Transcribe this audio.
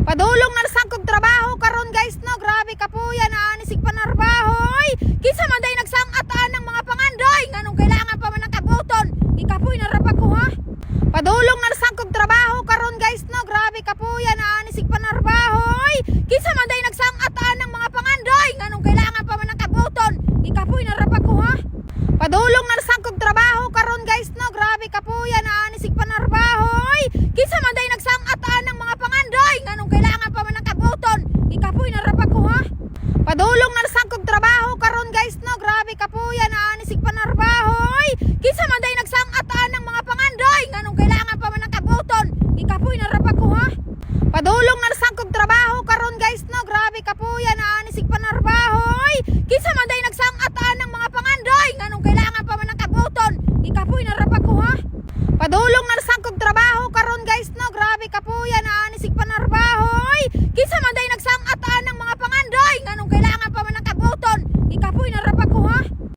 Padulong na sa kog trabaho karon guys no, grabe ka po yan aanisig panarbahoy. Kinsa man day nagsangataan ng mga pangandoy nganong kailangan pa man ang kabuton. Ikapoy narapag ko ha. Padulong na sa kog trabaho karon guys no, grabe ka po yan aanisig panarbahoy. Kinsa man day nagsangataan ng mga pangandoy nganong kailangan pa man ang kabuton. Ikapoy narapag ko ha. Padulong na sa kog trabaho karon guys no, grabe ka po yan aanisig panarbahoy. Kinsa man day nagsangataan ng mga pangandoy nganong kailangan pa man ang kabuton. Ikapoy narapag ko ha. Padulong na sa kog trabaho karon guys no, grabe ka po yan aanisig panarbahoy. Kinsa man day nagsangataan ng mga pangandoy nganong kailangan pa man ang kabuton. Ikapoy narapag ko ha. Padulong na sa kog trabaho karon guys no, grabe ka po yan aanisig panarbahoy. Kinsa man day nagsangataan ng mga pangandoy nganong kailangan pa man ang kabuton. Ikapoy narapag ko ha. Padulong na